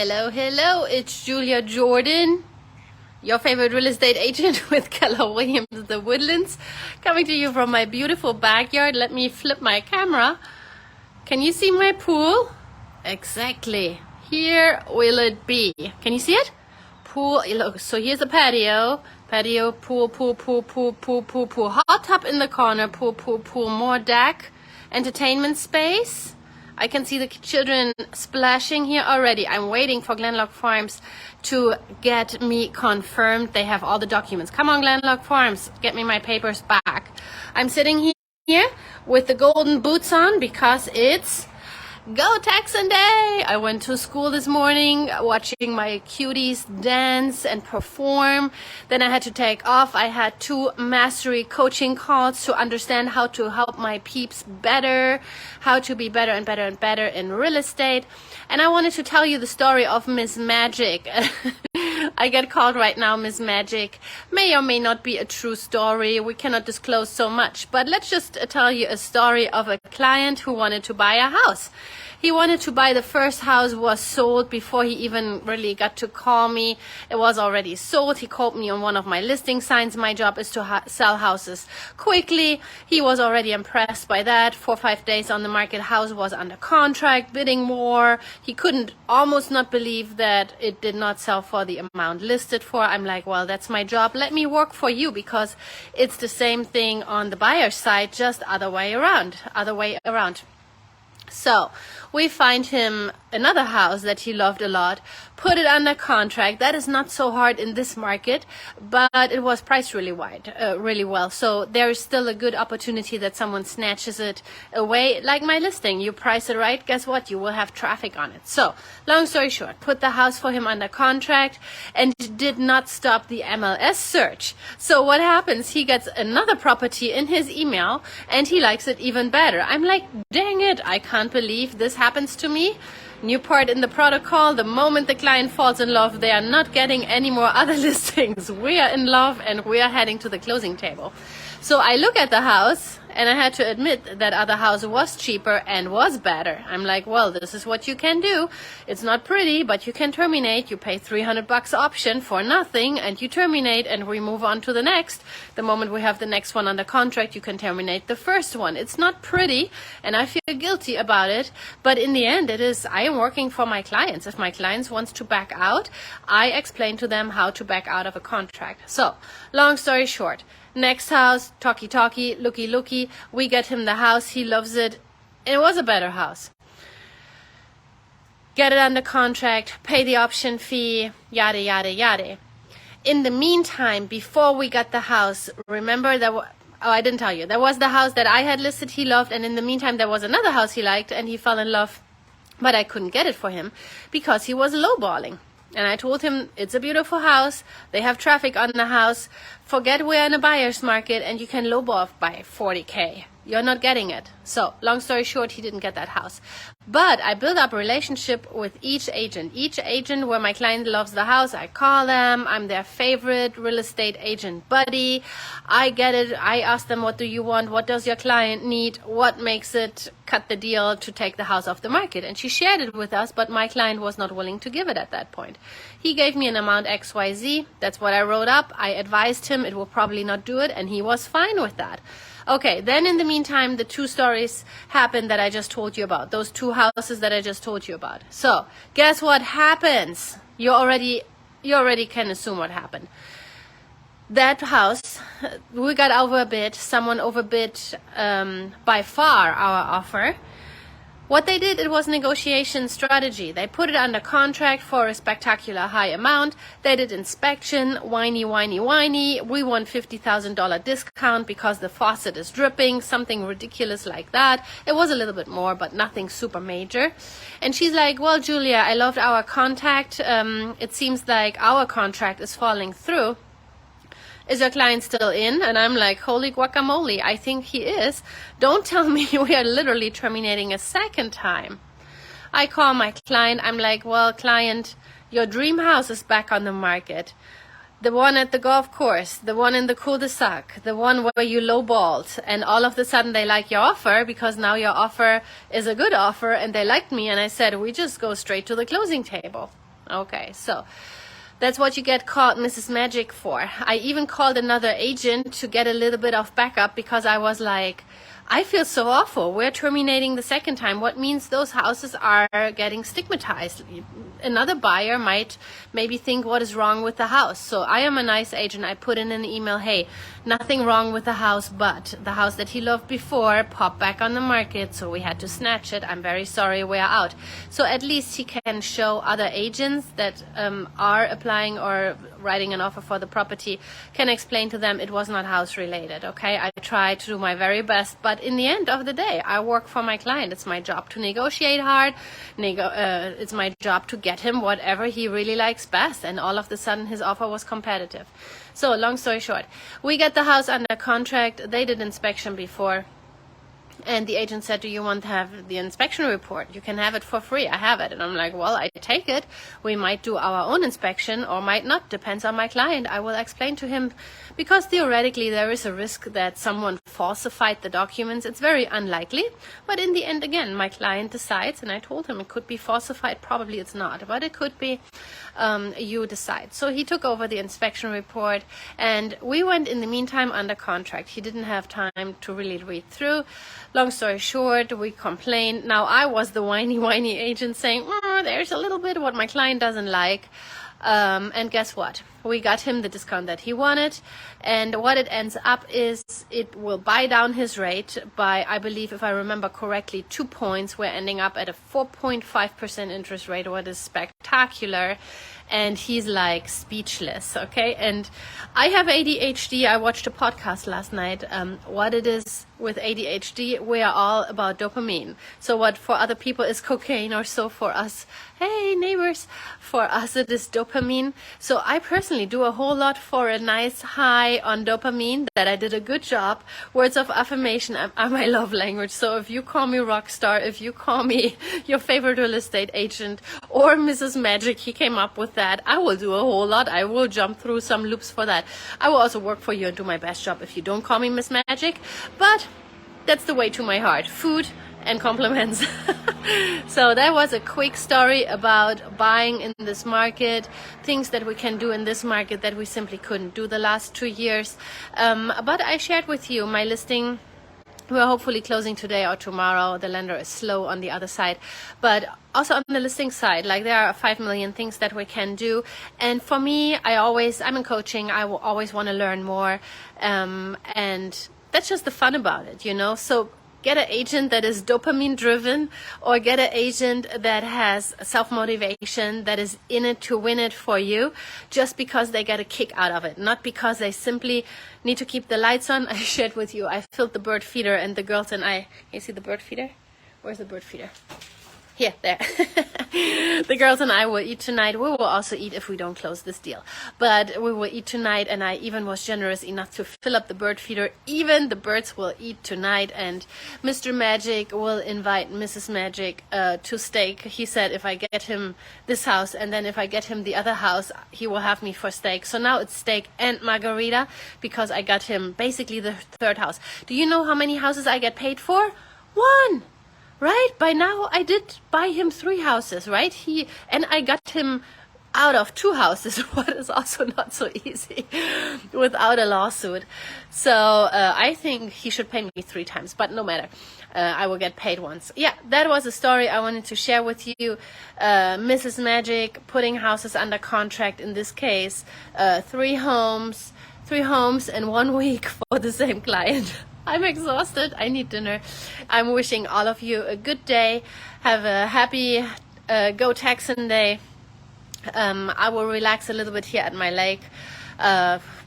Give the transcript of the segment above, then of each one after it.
Hello, hello, it's Julia Jordan, your favorite real estate agent with Keller Williams, The Woodlands, coming to you from my beautiful backyard. Let me flip my camera. Can you see my pool? Exactly. Here will it be. Can you see it? Pool, look, so here's the patio. Patio, pool, pool, pool, pool, pool, pool, pool. Hot tub in the corner, pool, pool, pool, more deck. Entertainment space. I can see the children splashing here already. I'm waiting for Glenlock Farms to get me confirmed. They have all the documents. Come on, Glenlock Farms, get me my papers back. I'm sitting here with the golden boots on because it's Go Texan Day! I went to school this morning watching my cuties dance and perform. Then I had to take off. I had 2 mastery coaching calls to understand how to help my peeps better, how to be better and better and better in real estate. And I wanted to tell you the story of Miss Magic. I get called right now Miss Magic. May or may not be a true story. We cannot disclose so much. But let's just tell you a story of a client who wanted to buy a house. He wanted to buy the first house, was sold before he even really got to call me. It was already sold. He called me on one of my listing signs. My job is to sell houses quickly. He was already impressed by that. 4 or 5 days on the market, house was under contract, bidding more. He couldn't almost not believe that it did not sell for the amount listed for. I'm like, well, that's my job. Let me work for you because it's the same thing on the buyer's side, just other way around. So we find him another house that he loved a lot, put it under contract. That is not so hard in this market, but it was priced really well. So there is still a good opportunity that someone snatches it away. Like my listing, you price it right, guess what? You will have traffic on it. So long story short, put the house for him under contract and did not stop the MLS search. So what happens? He gets another property in his email and he likes it even better. I'm like, dang it, I can't believe this happens to me. New part in the protocol, the moment the client falls in love, they are not getting any more other listings. We are in love and we are heading to the closing table. So I look at the house and I had to admit that other house was cheaper and was better. I'm like, well, this is what you can do. It's not pretty, but you can terminate. You pay $300 option for nothing and you terminate and we move on to the next. The moment we have the next one under contract, you can terminate the first one. It's not pretty and I feel guilty about it, but in the end it is, I am working for my clients. If my clients wants to back out, I explain to them how to back out of a contract. So, long story short, next house, talkie, looky, we get him the house, he loves it. It was a better house. Get it under contract, pay the option fee, yada, yada, yada. In the meantime, before we got the house, remember that, I didn't tell you, there was the house that I had listed he loved, and in the meantime there was another house he liked and he fell in love, but I couldn't get it for him because he was lowballing. And I told him, it's a beautiful house. They have traffic on the house. Forget we're in a buyer's market and you can lowball by 40K. You're not getting it. So long story short, he didn't get that house. But I built up a relationship with each agent. Each agent where my client loves the house, I call them. I'm their favorite real estate agent buddy. I get it. I ask them, what do you want? What does your client need? What makes it cut the deal to take the house off the market? And she shared it with us, but my client was not willing to give it at that point. He gave me an amount XYZ. That's what I wrote up. I advised him it will probably not do it, and he was fine with that. Okay, then in the meantime, the 2 stories happened that I just told you about. Those 2 houses that I just told you about. So, guess what happens? You already can assume what happened. That house, we got overbid. Someone overbid by far our offer. What they did, it was negotiation strategy. They put it under contract for a spectacular high amount. They did inspection, whiny. We want $50,000 discount because the faucet is dripping, something ridiculous like that. It was a little bit more, but nothing super major. And she's like, well, Julia, I loved our contact. It seems like our contract is falling through. Is your client still in? And I'm like, holy guacamole, I think he is. Don't tell me we are literally terminating a second time. I call my client. I'm like, well, client, your dream house is back on the market. The one at the golf course, the one in the cul-de-sac, the one where you lowballed, and all of a sudden they like your offer because now your offer is a good offer and they liked me. And I said, we just go straight to the closing table. Okay, so that's what you get called Mrs. Magic for. I even called another agent to get a little bit of backup because I was like, I feel so awful. We're terminating the second time. What means those houses are getting stigmatized. Another buyer might maybe think, what is wrong with the house? So I am a nice agent. I put in an email, hey, nothing wrong with the house, but the house that he loved before popped back on the market, so we had to snatch it. I'm very sorry, we're out. So at least he can show other agents that are applying or writing an offer for the property, can explain to them it was not house related. Okay, I try to do my very best, but in the end of the day, I work for my client. It's my job to negotiate hard. It's my job to get him whatever he really likes best, and all of a sudden his offer was competitive. So long story short, we get the house under contract. They did inspection before, and the agent said, do you want to have the inspection report? You can have it for free. I have it. And I'm like, well, I take it. We might do our own inspection or might not. Depends on my client. I will explain to him, because theoretically there is a risk that someone falsified the documents. It's very unlikely. But in the end, again, my client decides, and I told him it could be falsified. Probably it's not, but it could be. You decide. So he took over the inspection report, and we went in the meantime under contract. He didn't have time to really read through. Long story short, we complained. Now I was the whiny agent saying, there's a little bit what my client doesn't like. And guess what? We got him the discount that he wanted, and what it ends up is it will buy down his rate by, I believe, if I remember correctly, 2 points. We're ending up at a 4.5% interest rate, what is spectacular. And he's like speechless, okay? And I have ADHD. I watched a podcast last night. What it is with ADHD, we are all about dopamine. So what for other people is cocaine, or so for us, hey neighbors, for us it is dopamine. So I personally do a whole lot for a nice high on dopamine, that I did a good job. Words of affirmation are my love language. So if you call me rock star, if you call me your favorite real estate agent or Mrs. Magic, he came up with that, I will do a whole lot. I will jump through some loops for that. I will also work for you and do my best job if you don't call me Miss Magic. But that's the way to my heart. Food and compliments. So that was a quick story about buying in this market, things that we can do in this market that we simply couldn't do the last 2 years. But I shared with you my listing. We're hopefully closing today or tomorrow. The lender is slow on the other side. But also on the listing side, like there are 5 million things that we can do. And for me, I'm in coaching. I will always want to learn more. And that's just the fun about it, you know? So get an agent that is dopamine driven, or get an agent that has self-motivation, that is in it to win it for you, just because they get a kick out of it, not because they simply need to keep the lights on. I shared with you, I filled the bird feeder, and the girls and I, you see the bird feeder? Where's the bird feeder? Yeah, there. The girls and I will eat tonight. We will also eat if we don't close this deal. But we will eat tonight, and I even was generous enough to fill up the bird feeder. Even the birds will eat tonight, and Mr. Magic will invite Mrs. Magic to steak. He said if I get him this house, and then if I get him the other house, he will have me for steak. So now it's steak and margarita, because I got him basically the third house. Do you know how many houses I get paid for? 1! Right? By now I did buy him 3 houses, right? And I got him out of 2 houses, what is also not so easy without a lawsuit. So I think he should pay me 3 times, but no matter. I will get paid once. Yeah, that was a story I wanted to share with you. Mrs. Magic putting houses under contract, in this case, 3 homes in 1 week for the same client. I'm exhausted. I need dinner. I'm wishing all of you a good day. Have a happy Go Texan day. I will relax a little bit here at my lake.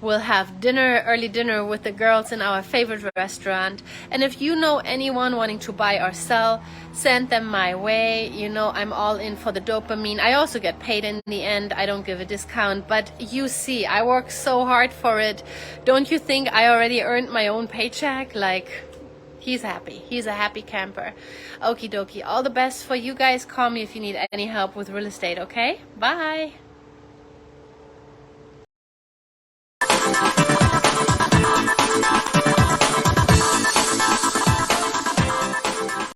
We'll have early dinner with the girls in our favorite restaurant. And if you know anyone wanting to buy or sell, send them my way. You know, I'm all in for the dopamine. I also get paid in the end. I don't give a discount, but you see, I work so hard for it. Don't you think I already earned my own paycheck? Like, he's happy. He's a happy camper. Okie dokie. All the best for you guys. Call me if you need any help with real estate, okay? Bye.